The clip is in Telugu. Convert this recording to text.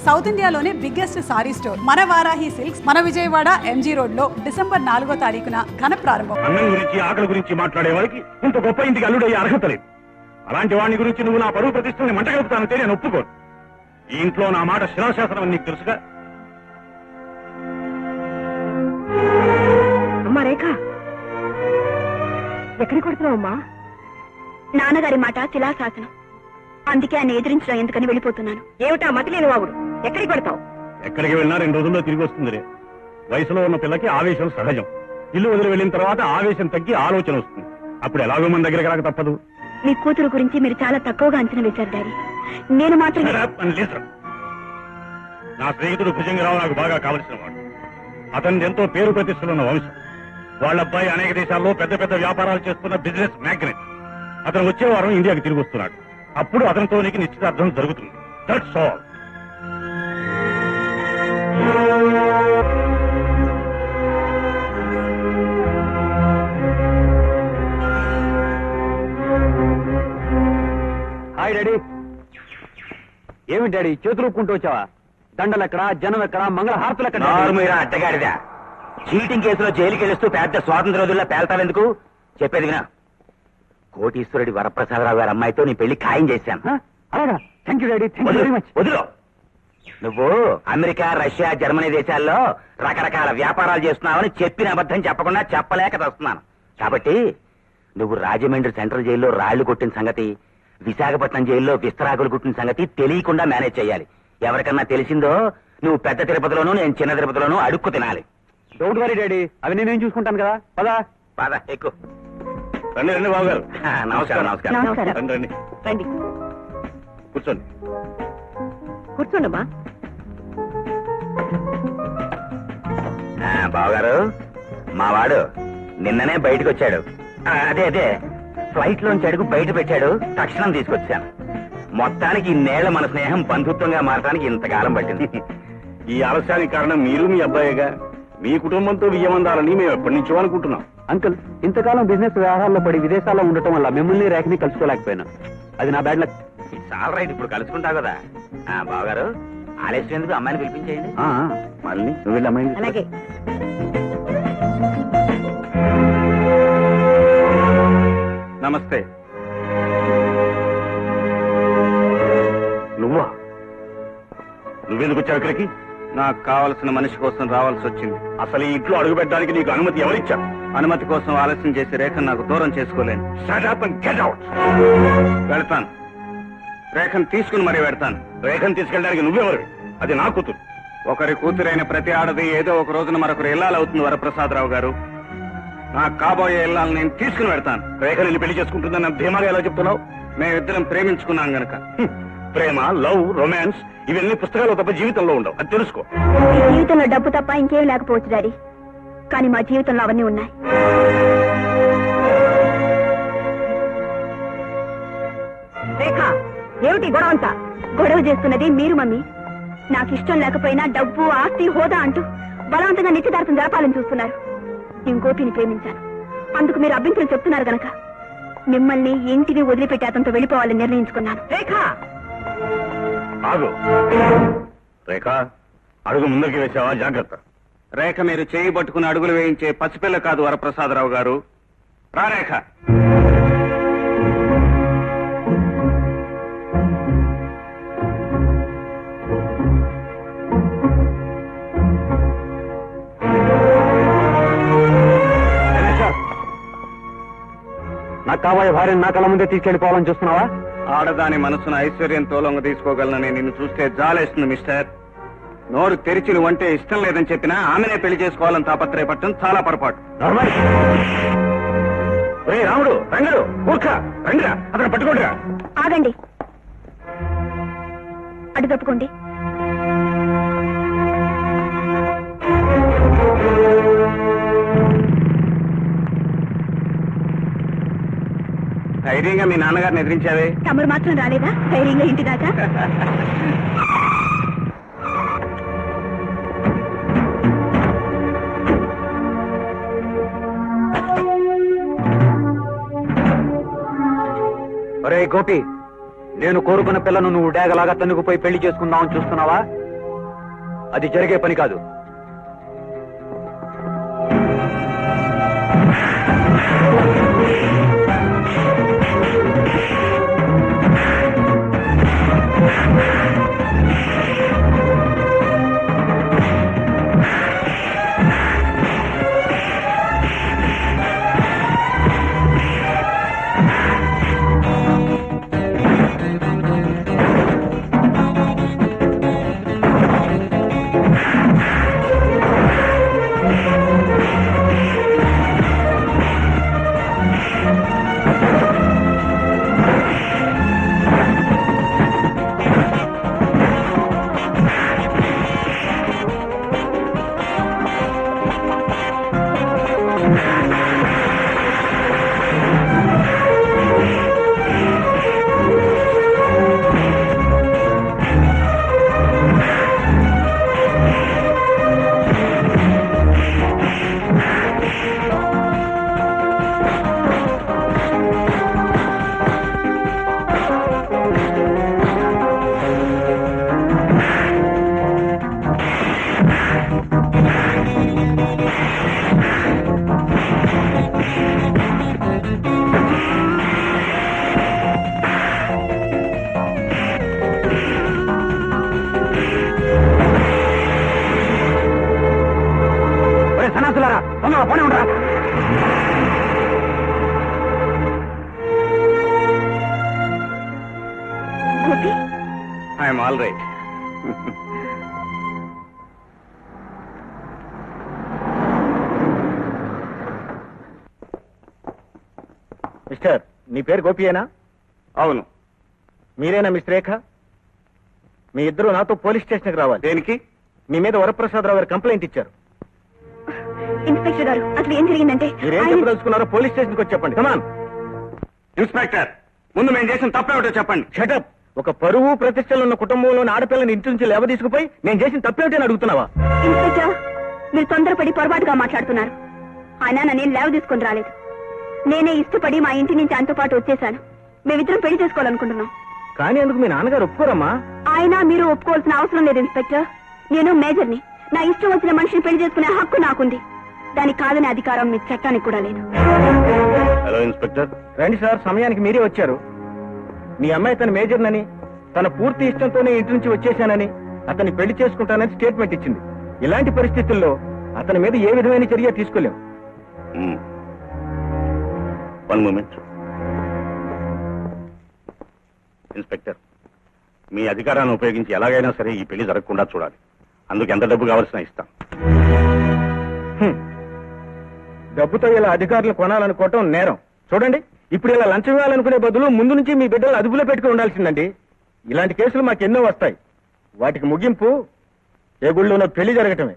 సౌత్ ఇండియాలోనే బిగ్గెస్ట్ సారీ స్టోర్ మన వారాహి సిల్క్స్ మన విజయవాడ ఎంజీ రోడ్ లో December 4వ తారీఖున ఘన ప్రారంభం. అన్నం గురించి ఆకలి గురించి మాట్లాడే వారికి ఇంత గొప్ప ఇంటికి అల్లుడయ్యే అర్హత లేదు. అలాంటి వాడిని గురించి నువ్వు నా పరువు ప్రతిష్టని మంటగలుపుతానంటే నేను ఒప్పుకోను. ఈ ఇంట్లో నా మాట శిలాశాసనం నీకు తెలుసుగా. అమ్మా రేఖ, ఎక్కడికి కొడుతున్నావమ్మా? నాన్నగారి మాట శిలాశాసనం, అందుకే ఆయన ఎదిరించడం ఎందుకని వెళ్ళిపోతున్నాను. ఏమిటా మతిలేని వాగుడు? ఎక్కడికి కొడతావు? ఎక్కడికి వెళ్ళినా 2 రోజుల్లో తిరిగి వస్తుంది. వయసులో ఉన్న పిల్లకి ఆవేశం సహజం. ఇల్లు వదిలి వెళ్ళిన తర్వాత ఆవేశం తగ్గి ఆలోచన వస్తుంది. అప్పుడు ఎలాగో మన దగ్గరికి రాక తప్పదు. మీ కూతురు గురించి మీరు చాలా తక్కువగా అంచనా వేశారు డాడీ. నేను మాత్రం నా స్నేహితుడు భుజంగరావు నాకు బాగా కావలసిన వాడు. అతని ఎంతో పేరు ప్రతిష్టలున్న వంశం. వాళ్ళ అబ్బాయి అనేక దేశాల్లో పెద్ద పెద్ద వ్యాపారాలు చేస్తున్న బిజినెస్ మ్యాగ్నెట్. అతను వచ్చే వారం ఇండియాకి తిరిగి వస్తున్నాడు. అప్పుడు అతనితో నీకు నిశ్చితార్థం జరుగుతుంది. That's all. Hi daddy. ఏమి డాడీ చేతులు ఊపుకుంటూ వచ్చావా? దండలు ఎక్కడా, జనం ఎక్కడా, మంగళ హారతులు ఎక్కడ? మీరు అడ్డగాడిదా చీటింగ్ కేసులో జైలుకి వెళ్ళిస్తూ పెద్ద స్వాతంత్ర రోజుల్లో పేల్తావెందుకు? చెప్పేది వినా. కోటీశ్వరుడి వరప్రసాదరావు గారి అమ్మాయితో నీ పెళ్లి ఖాయం చేశాను. అలాగా? Thank you daddy, thank you very much. వదిలో. నువ్వు అమెరికా, రష్యా, జర్మనీ దేశాల్లో రకరకాల వ్యాపారాలు చేస్తున్నావని చెప్పిన అబద్ధం చెప్పకుండా చెప్పలేక వస్తున్నాను. కాబట్టి నువ్వు రాజమండ్రి సెంట్రల్ జైల్లో రాళ్లు కొట్టిన సంగతి, విశాఖపట్నం జైల్లో విస్తరాకులు కుట్టిన సంగతి తెలియకుండా మేనేజ్ చేయాలి. ఎవరికన్నా తెలిసిందో నువ్వు పెద్ద తిరుపతిలోనూ నేను చిన్న తిరుపతిలోనూ అడుక్కు తినాలి. డోంట్ వరీ డాడీ, అవి నేనేం చూసుకుంటాను కదా. పదా పద ఎక్కువ. రండి రండి బాబు గారు. నమస్కారం. నమస్కారం. నమస్కారం. రండి రండి, రండి కూర్చోండి. కూర్చోండమ్మా. బావగారు, మా వాడు నిన్ననే బయటకు వచ్చాడు. అదే అదే ఫ్లైట్ లోంచి అడుగు బయట పెట్టాడు. తక్షణం తీసుకొచ్చాను. మొత్తానికి ఇన్నేళ్ల మన స్నేహం బంధుత్వంగా మారడానికి ఇంతకాలం పట్టింది. ఈ ఆలస్యానికి కారణం మీరు మీ అబ్బాయిగా. మీ కుటుంబంతో వియ్యమందాలని మేము ఎప్పటి నుంచో అనుకుంటున్నాం. అంకుల్, ఇంతకాలం బిజినెస్ వ్యవహారాల్లో పడి విదేశాల్లో ఉండటం వల్ల మిమ్మల్ని రేఖని కలుసుకోలేకపోయాను. అది నా బ్యాడ్ లక్. చాలా రైట్, ఇప్పుడు కలుసుకుంటావు కదా. బావగారు, ఆలస్యం ఎందుకు, అమ్మాయిని పిలిపించేయండి. మళ్ళీ నువ్వు వెళ్ళి అమ్మాయిని తీసుకురా. అలాగే. నమస్తే. నువ్వా? నువ్వెందుకు వచ్చావు ఇక్కడికి? నాకు కావలసిన మనిషి కోసం రావాల్సి వచ్చింది. అసలు ఈ ఇంట్లో అడుగు పెట్టడానికి నీకు అనుమతి ఎవరిచ్చారు? అనుమతి కోసం ఆలస్యం చేసి రేఖను నాకు దూరం చేసుకోలేను. Shut up and get out. వెళ్తాను, రేఖను తీసుకుని మరీ వెళ్తాను. రేఖను తీసుకెళ్ళడానికి నువ్వెవరు? అది నా కూతురు. ఒకరి కూతురైన ప్రతి ఆడది ఏదో ఒక రోజున మరొకరు ఇల్లాలవుతుంది వరప్రసాదరావు గారు. నాకు కాబోయే ఇల్లాలను నేను తీసుకుని వెళ్తాను. రేఖను వెళ్ళి పెళ్లి చేసుకుంటుందని ధీమాగా ఎలా చెప్తున్నావు? మేమిద్దరం ప్రేమించుకున్నాం గనక. ప్రేమ, లవ్, రొమాన్స్ ఇవన్నీ పుస్తకాలు తప్ప జీవితంలో ఉండవు. అది తెలుసుకో. ఈ జీవితంలో డబ్బు తప్ప ఇంకేం లేకపోవచ్చు డాడీ, కానీ మా జీవితంలో అవన్నీ ఉన్నాయి. రేఖ, ఏమిటి గొడవ అంతా? గొడవ చేస్తున్నది మీరు మమ్మీ. నాకు ఇష్టం లేకపోయినా డబ్బు, ఆస్తి, హోదా అంటూ బలవంతంగా నిశ్చితార్థం జరపాలని చూస్తున్నారు. నేను గోపిని ప్రేమించాను, అందుకు మీరు అభ్యంతరం చెప్తున్నారు గనక మిమ్మల్ని ఇంటిని వదిలిపెట్టి అతనితో వెళ్ళిపోవాలని నిర్ణయించుకున్నాను. రేఖ, ఆగు. రేఖ, అడుగు ముందుకు వేసావా? జాగ్రత్త. రేఖ మీరు చేయి పట్టుకుని అడుగులు వేయించే పసిపిల్ల కాదు వరప్రసాదరావు గారు. రా రేఖ. నాకు కాబోయే భార్యను నా కళ్ళ ముందే తీసుకెళ్లిపోవాలని చూస్తున్నావా? ఆడదాని మనసును ఐశ్వర్యంతో లొంగ తీసుకోగలనని నిన్ను చూస్తే జాలేస్తుంది మిస్టర్. నోరు తెరిచి నువ్వంటే ఇష్టం లేదని చెప్పినా ఆమెనే పెళ్లి చేసుకోవాలని తాపత్రయపడటం చాలా పొరపాటు. రాముడు, రంగడు, మూర్ఖ, రండిరా, అతను పట్టుకోండిరా. ఆగండి, అటు తప్పుకోండి. ధైర్యంగా మీ నాన్నగారిని ఎదిరించావే. తమరు మాత్రం రాలేదా ధైర్యంగా ఇంటి దాకా? ఒరే గోపి, నేను కోరుకున్న పిల్లను నువ్వు డేగలాగా తన్నుకుపోయి పెళ్లి చేసుకుందామని చూస్తున్నావా? అది జరిగే పని కాదు. సన్నాసులారా, తొందరగా పోనీ ఉండరా. Gopi, I'm all right. Mister, మీ పేరు గోపియేనా? అవును. మీరేనా మిస్ రేఖ? మీ ఇద్దరు నాతో పోలీస్ స్టేషన్కి రావాలి. దేనికి? మీ మీద వరప్రసాదరావు గారు కంప్లైంట్ ఇచ్చారు. ఇన్స్పెక్టర్ గారు, అసలు ఏం జరిగిందంటే మీరేం చెప్పదలుచుకున్నారో పోలీస్ స్టేషన్కి వచ్చి చెప్పండి. కమాన్. ఇన్స్పెక్టర్, ముందు మేము చేసిన తప్పేమిటో చెప్పండి. షటప్. ఒక పరువు ప్రతిష్టలు ఉన్న కుటుంబంలోని ఆడపిల్లని ఇంటి నుంచి లేవ తీసుకుపోయి నేను చేసిన తప్పేమిటని అడుగుతున్నావా? ఇన్స్పెక్టర్, మీరు తొందరపడి పొరపాటుగా మాట్లాడుతున్నారు. ఆయన నన్ను లేవ తీసుకుని రాలేదు. నేనే ఇష్టపడి మా ఇంటి నుంచి ఆయనతో పాటు వచ్చేసాను. మేమిద్దరం పెళ్లి చేసుకోవాలనుకుంటున్నాం. కానీ అందుకు మీ నాన్నగారు ఒప్పుకోరమ్మా. ఆయన మీరు ఒప్పుకోవాల్సిన అవసరం లేదు ఇన్స్పెక్టర్. నేను మేజర్ని. నా ఇష్టం వచ్చిన మనిషిని పెళ్లి చేసుకునే హక్కు నాకుంది. దానికి కాదనే అధికారం మీ చట్టానికి కూడా లేదు. Hello inspector. రండి సార్, సమయానికి మీరే వచ్చారు. మీ అమ్మాయి తన మేజర్నని, తన పూర్తి ఇష్టంతోనే ఇంటి నుంచి వచ్చేశానని, అతన్ని పెళ్లి చేసుకుంటానని స్టేట్మెంట్ ఇచ్చింది. ఇలాంటి పరిస్థితుల్లో అతని మీద ఏ విధమైన చర్య తీసుకోలేం. One moment. ఇన్స్పెక్టర్, మీ అధికారాన్ని ఉపయోగించి ఎలాగైనా సరే ఈ పెళ్లి జరగకుండా చూడాలి. అందుకు ఎంత డబ్బు కావాల్సిన ఇస్తాం. డబ్బుతో ఇలా అధికారులు కొనాలనుకోవటం నేరం. చూడండి, ఇప్పుడు ఇలా లంచం ఇవ్వాలనుకునే బదులు ముందు నుంచి మీ బిడ్డలు అదుపులో పెట్టుకుని ఉండాల్సిందండి. ఇలాంటి కేసులు మాకెన్నో వస్తాయి. వాటికి ముగింపు ఏ గుళ్ళోనో పెళ్లి జరగటమే.